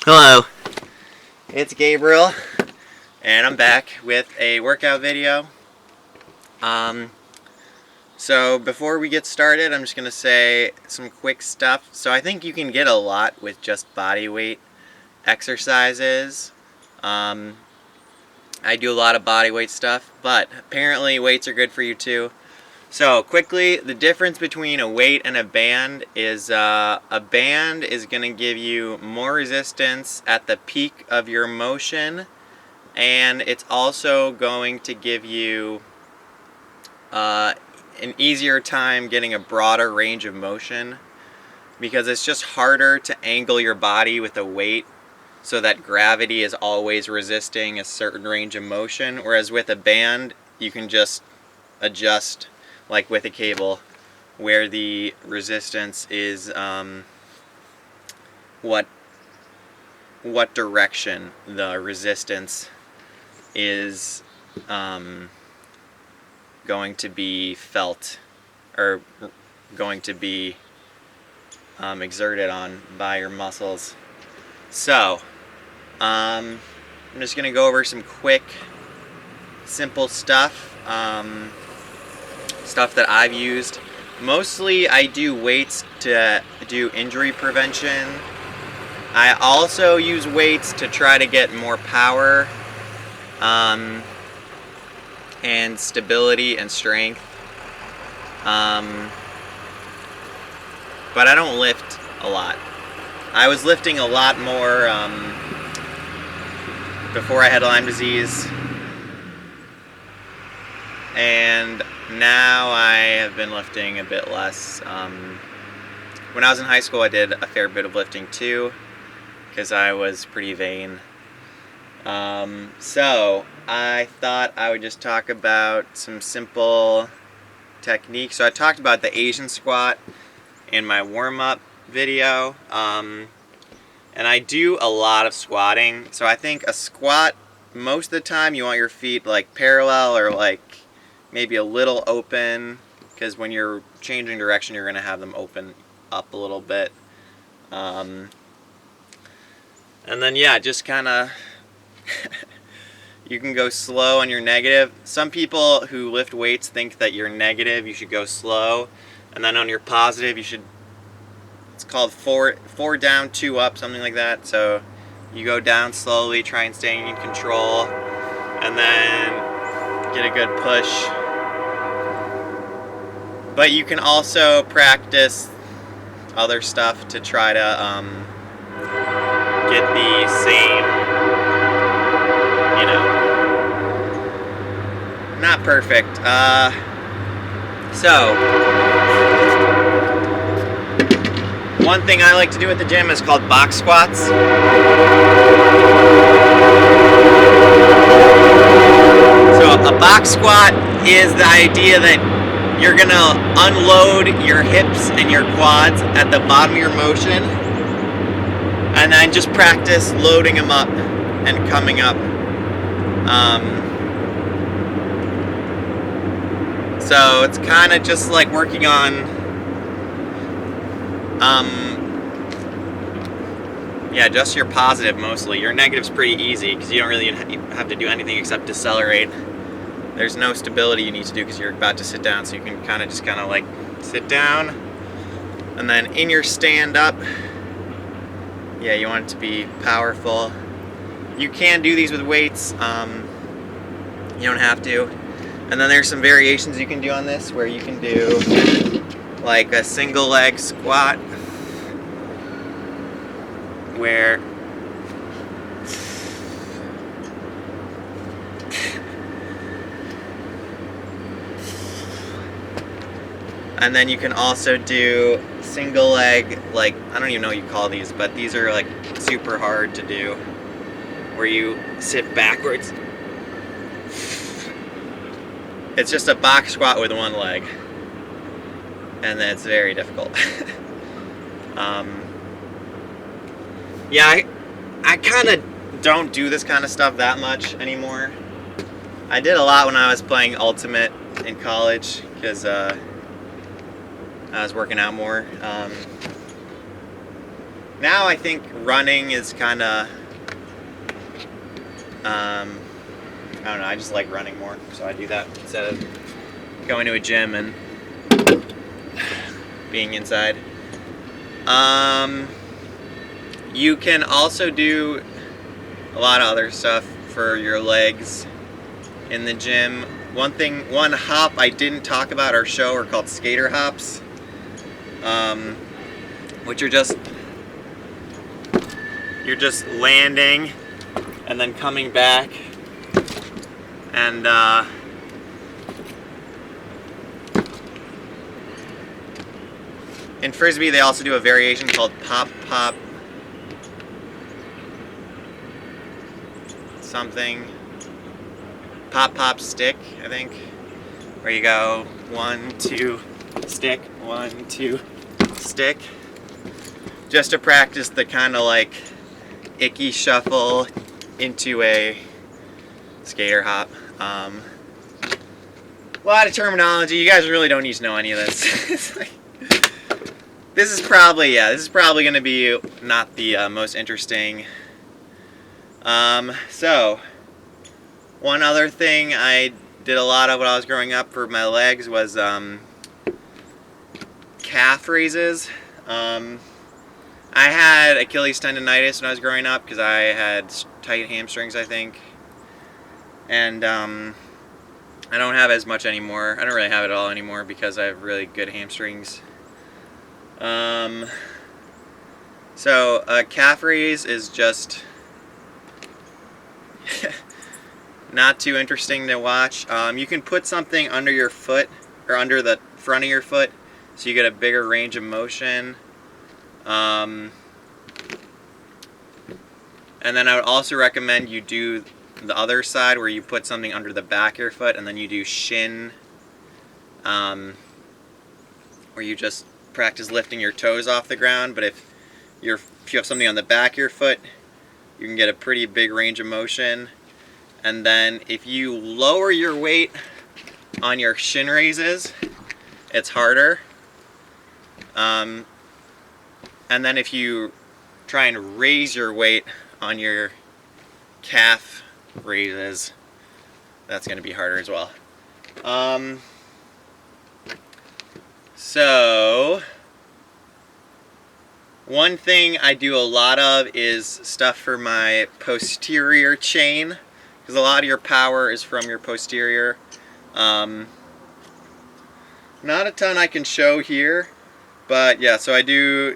Hello, it's Gabriel, and I'm back with a workout video. So before we get started, I'm just going to say some quick stuff. So I think you can get a lot with just body weight exercises. I do a lot of body weight stuff, but apparently weights are good for you too. So quickly, the difference between a weight and a band is a band is going to give you more resistance at the peak of your motion, and it's also going to give you an easier time getting a broader range of motion, because it's just harder to angle your body with a weight so that gravity is always resisting a certain range of motion, whereas with a band you can just adjust, like with a cable, where the resistance is what direction the resistance is going to be felt, or going to be exerted on by your muscles. So I'm just going to go over some quick, simple stuff. Stuff that I've used. Mostly I do weights to do injury prevention. I also use weights to try to get more power and stability and strength. But I don't lift a lot. I was lifting a lot more before I had Lyme disease, and now I have been lifting a bit less. When I was in high school, I did a fair bit of lifting too, because I was pretty vain. So I thought I would just talk about some simple techniques. So I talked about the Asian squat in my warm-up video, and I do a lot of squatting. So I think a squat, most of the time you want your feet like parallel, or like maybe a little open, because when you're changing direction you're going to have them open up a little bit. And then yeah, just kind of you can go slow on your negative. Some people who lift weights think that you're negative, you should go slow, and then on your positive you should, it's called four down, 2 up, something like that. So you go down slowly, try and stay in control, and then get a good push. But you can also practice other stuff to try to get the same, not perfect. So one thing I like to do at the gym is called box squats. So a box squat is the idea that you're gonna unload your hips and your quads at the bottom of your motion, and then just practice loading them up and coming up. So it's kind of just like working on, just your positive mostly. Your negative's pretty easy because you don't really have to do anything except decelerate. There's no stability you need to do because you're about to sit down, so you can kind of like sit down, and then in your stand up, you want it to be powerful. You can do these with weights, you don't have to. And then there's some variations you can do on this, where you can do like a single leg squat, where and then you can also do single leg, like, I don't even know what you call these, but these are like super hard to do, where you sit backwards. It's just a box squat with one leg, and then it's very difficult. I kind of don't do this kind of stuff that much anymore. I did a lot when I was playing Ultimate in college, because I was working out more. Now I think running is kind of, I don't know, I just like running more, so I do that instead of going to a gym and being inside. You can also do a lot of other stuff for your legs in the gym. One hop I didn't talk about or show are called skater hops, which are you're just landing and then coming back, and in Frisbee they also do a variation called pop something, pop stick, I think, where you go 1 2 stick, 1 2 stick, just to practice the kind of like icky shuffle into a skater hop. A lot of terminology. You guys really don't need to know any of this. This is probably going to be not the most interesting. So one other thing I did a lot of when I was growing up for my legs was calf raises. I had Achilles tendonitis when I was growing up because I had tight hamstrings, I think. And I don't have as much anymore. I don't really have it all anymore because I have really good hamstrings. So a calf raise is just not too interesting to watch. You can put something under your foot or under the front of your foot so you get a bigger range of motion. And then I would also recommend you do the other side where you put something under the back of your foot and then you do shin, where you just practice lifting your toes off the ground. But if you have something on the back of your foot, you can get a pretty big range of motion. And then if you lower your weight on your shin raises, it's harder. And then if you try and raise your weight on your calf raises, that's going to be harder as well. So one thing I do a lot of is stuff for my posterior chain, because a lot of your power is from your posterior. Not a ton I can show here, but yeah, so I do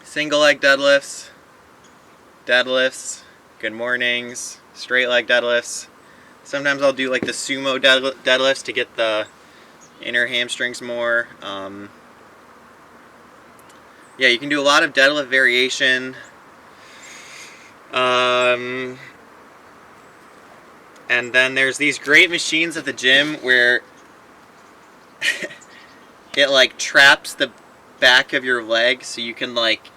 single leg deadlifts, good mornings, straight leg deadlifts. Sometimes I'll do like the sumo deadlifts to get the inner hamstrings more. Yeah, you can do a lot of deadlift variation. And then there's these great machines at the gym where it like traps the back of your leg, so you can like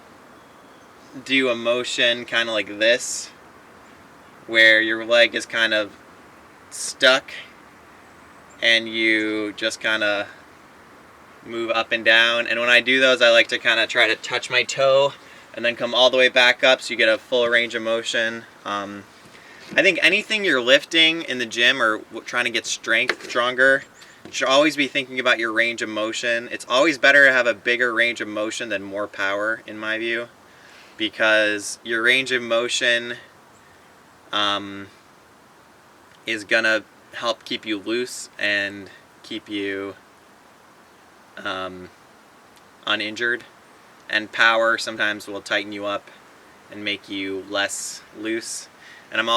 do a motion kind of like this, where your leg is kind of stuck and you just kind of move up and down. And when I do those, I like to kind of try to touch my toe and then come all the way back up so you get a full range of motion. I think anything you're lifting in the gym or trying to get stronger, you should always be thinking about your range of motion. It's always better to have a bigger range of motion than more power, in my view, because your range of motion is gonna help keep you loose and keep you uninjured, and power sometimes will tighten you up and make you less loose. And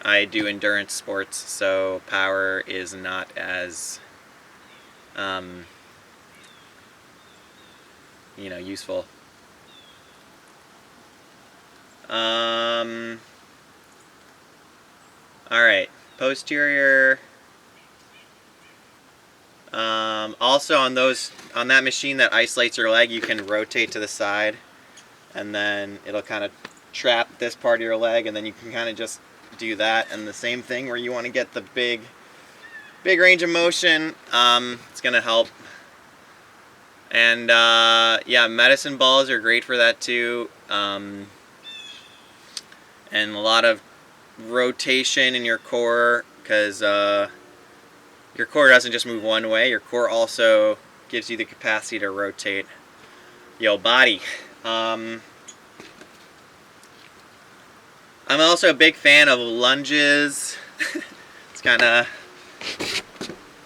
I do endurance sports, so power is not as useful. Alright, posterior. Also on that machine that isolates your leg, you can rotate to the side and then it'll kind of trap this part of your leg, and then you can kind of just do that. And the same thing where you want to get the big range of motion, it's going to help And yeah, medicine balls are great for that too. And a lot of rotation in your core, because your core doesn't just move one way. Your core also gives you the capacity to rotate your body. I'm also a big fan of lunges. It's kind of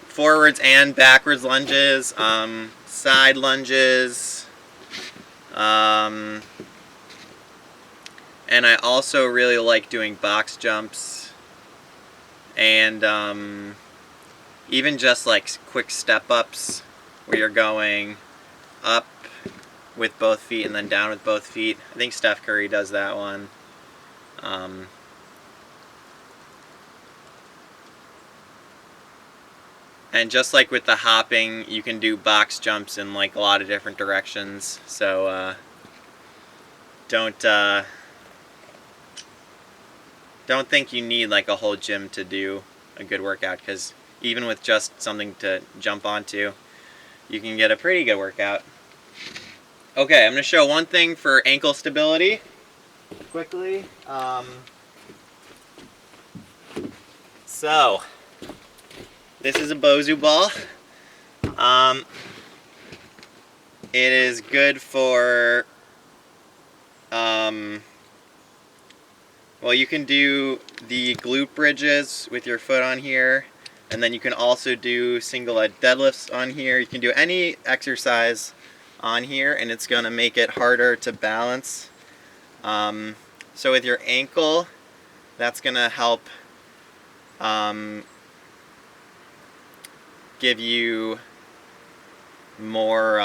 forwards and backwards lunges, side lunges, and I also really like doing box jumps, and even just like quick step ups where you're going up with both feet and then down with both feet. I think Steph Curry does that one. And just like with the hopping, you can do box jumps in like a lot of different directions. So don't think you need like a whole gym to do a good workout, because even with just something to jump onto, you can get a pretty good workout. Okay, I'm going to show one thing for ankle stability quickly. So this is a Bozu ball. It is good for, well, you can do the glute bridges with your foot on here, and then you can also do single leg deadlifts on here. You can do any exercise on here, and it's going to make it harder to balance. So with your ankle, that's going to help give you more,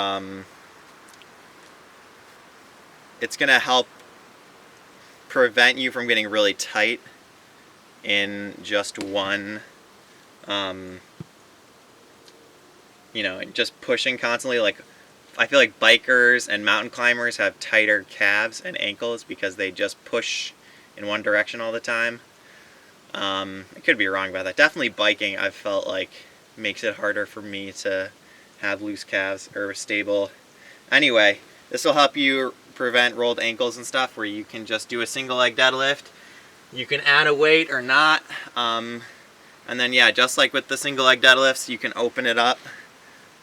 it's going to help prevent you from getting really tight in just one, just pushing constantly. Like, I feel like bikers and mountain climbers have tighter calves and ankles because they just push in one direction all the time. I could be wrong about that. Definitely biking, I've felt like, makes it harder for me to have loose calves or stable. Anyway, this will help you prevent rolled ankles and stuff, where you can just do a single leg deadlift. You can add a weight or not. And then, yeah, just like with the single leg deadlifts, you can open it up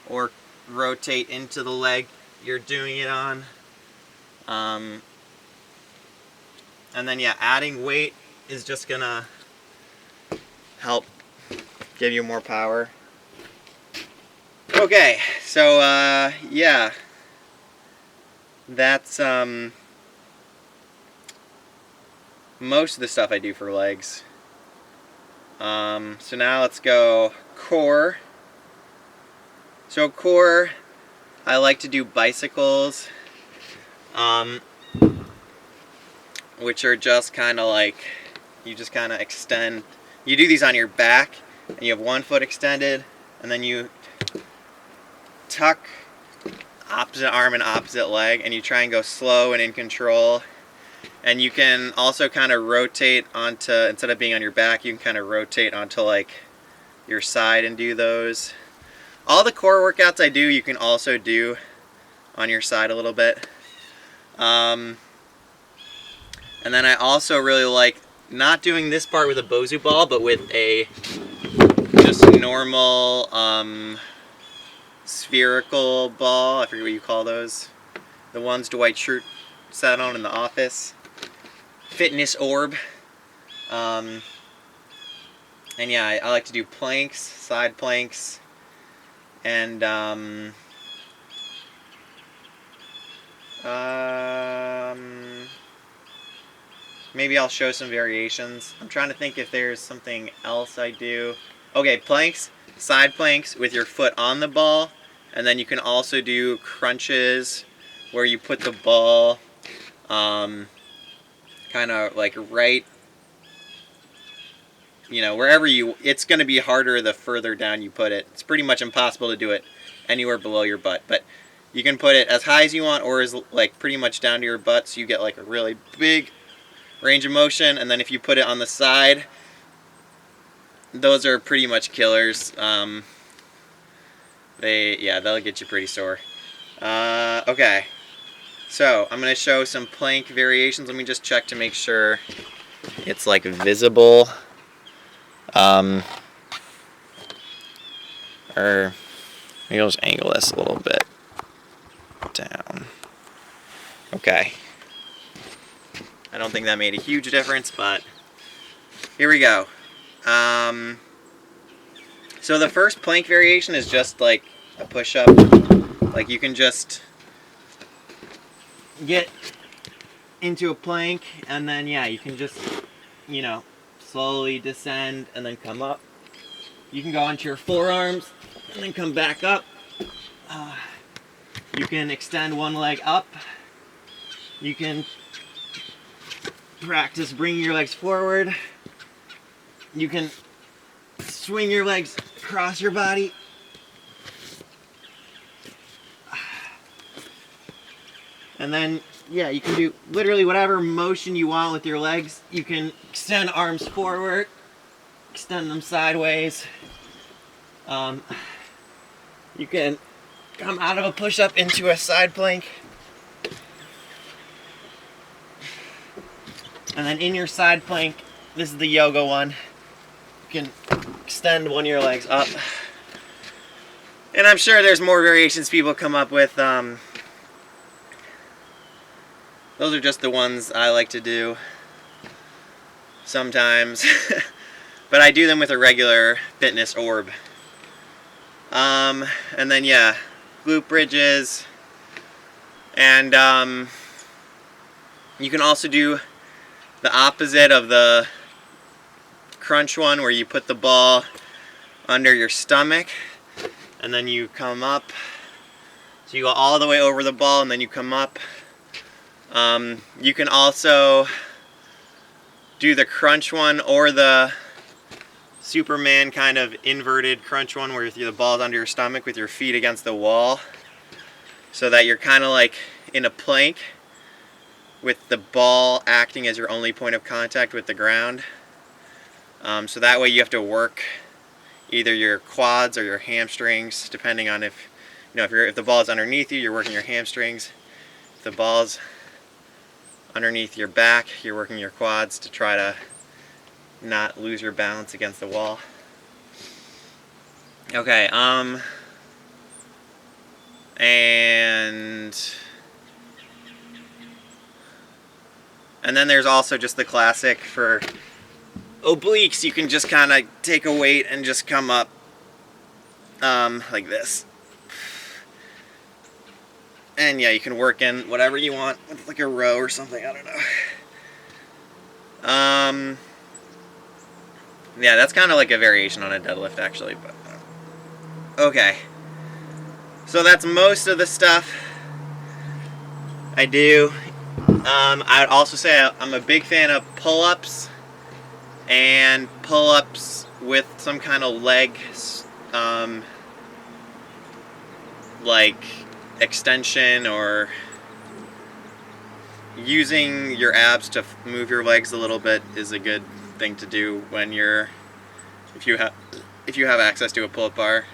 or rotate into the leg you're doing it on. And then, yeah, adding weight is just gonna help give you more power. Okay, so yeah, that's most of the stuff I do for legs. So now let's go core. So core, I like to do bicycles, which are just kind of like, you just kind of extend. You do these on your back, and you have one foot extended, and then you tuck opposite arm and opposite leg, and you try and go slow and in control. And you can also kind of rotate onto, instead of being on your back, you can kind of rotate onto like your side and do those. All the core workouts I do, you can also do on your side a little bit. And then I also really like not doing this part with a Bozu ball, but with a just normal spherical ball. I forget what you call those. The ones Dwight Schrute sat on in the office. Fitness orb. And yeah, I like to do planks, side planks, and maybe I'll show some variations. I'm trying to think if there's something else I do. Okay, planks, side planks with your foot on the ball, and then you can also do crunches where you put the ball kind of like right, wherever it's going to be harder the further down you put it. It's pretty much impossible to do it anywhere below your butt, but you can put it as high as you want, or as like pretty much down to your butt, so you get like a really big range of motion. And then if you put it on the side, those are pretty much killers. They'll get you pretty sore. Okay. So I'm gonna show some plank variations. Let me just check to make sure it's like visible. Or maybe I'll just angle this a little bit down. Okay. I don't think that made a huge difference, but here we go. So the first plank variation is just like a push-up. Like you can just get into a plank and then yeah, you can just, you know, slowly descend and then come up. You can go onto your forearms and then come back up. You can extend one leg up. You can practice bringing your legs forward. You can swing your legs across your body. And then, yeah, you can do literally whatever motion you want with your legs. You can extend arms forward, extend them sideways. You can come out of a push-up into a side plank. And then in your side plank, this is the yoga one. You can extend one of your legs up. And I'm sure there's more variations people come up with. Those are just the ones I like to do sometimes. But I do them with a regular fitness orb. And then yeah, glute bridges. And you can also do the opposite of the crunch one, where you put the ball under your stomach and then you come up. So you go all the way over the ball and then you come up. You can also do the crunch one or the Superman kind of inverted crunch one, where the ball's under your stomach with your feet against the wall, so that you're kind of like in a plank with the ball acting as your only point of contact with the ground. So that way you have to work either your quads or your hamstrings, depending on if the ball is underneath you, you're working your hamstrings. If the ball's underneath your back, you're working your quads to try to not lose your balance against the wall. Okay, and then there's also just the classic for obliques. You can just kind of take a weight and just come up like this. And yeah, you can work in whatever you want with like a row or something, I don't know. Yeah, that's kind of like a variation on a deadlift actually, but okay. So that's most of the stuff I do. I'd also say I'm a big fan of pull-ups, and pull-ups with some kind of leg like extension, or using your abs to move your legs a little bit is a good thing to do when if you have access to a pull-up bar.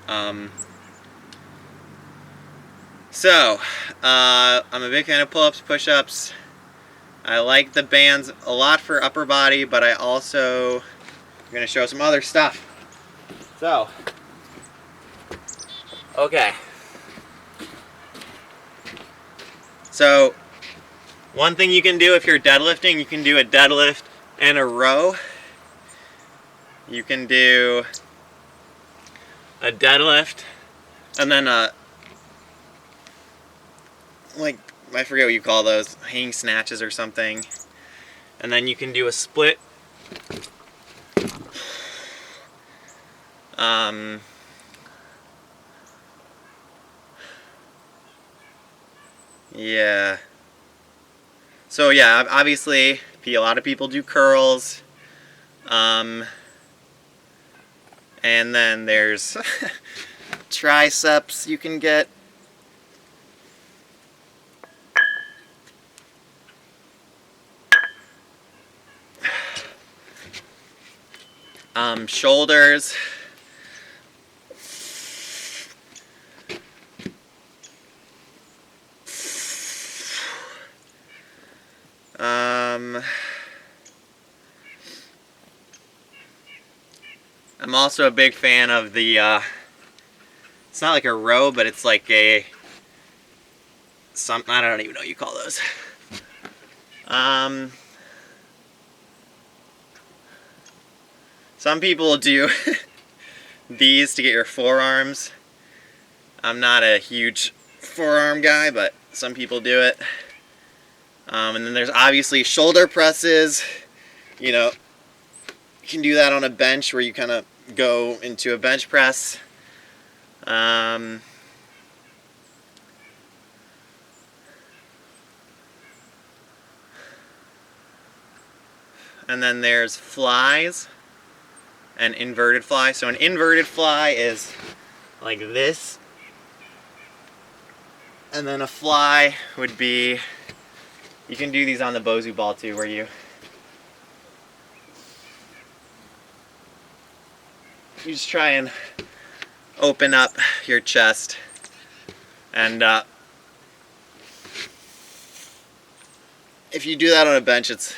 So I'm a big fan of pull-ups, push-ups. I like the bands a lot for upper body, but I also am going to show some other stuff. So, okay. So, one thing you can do if you're deadlifting, you can do a deadlift and a row. You can do a deadlift and then like, I forget what you call those, hang snatches or something. And then you can do a split. Yeah. So yeah, obviously, a lot of people do curls. And then there's triceps you can get. Shoulders. I'm also a big fan of the, it's not like a row, but it's like I don't even know what you call those. Some people do these to get your forearms. I'm not a huge forearm guy, but some people do it. And then there's obviously shoulder presses. You know, you can do that on a bench where you kind of go into a bench press. And then there's flies and inverted fly. So an inverted fly is like this. And then a fly would be, you can do these on the Bozu ball too, where you just try and open up your chest, and if you do that on a bench, it's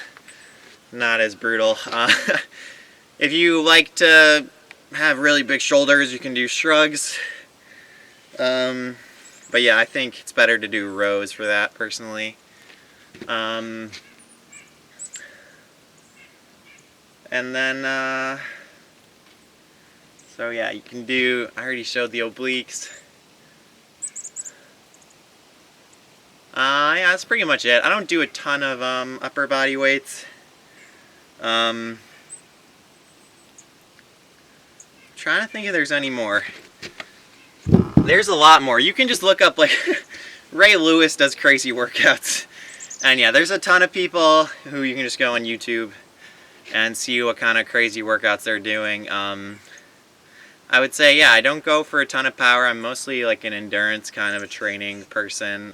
not as brutal. If you like to have really big shoulders, you can do shrugs. But yeah, I think it's better to do rows for that, personally. And then, so yeah, you can do, I already showed the obliques. Yeah, that's pretty much it. I don't do a ton of upper body weights. Trying to think if there's any more. There's a lot more. You can just look up, like, Ray Lewis does crazy workouts. And yeah, there's a ton of people who you can just go on YouTube and see what kind of crazy workouts they're doing. I would say, yeah, I don't go for a ton of power. I'm mostly like an endurance kind of a training person.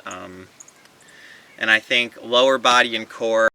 And I think lower body and core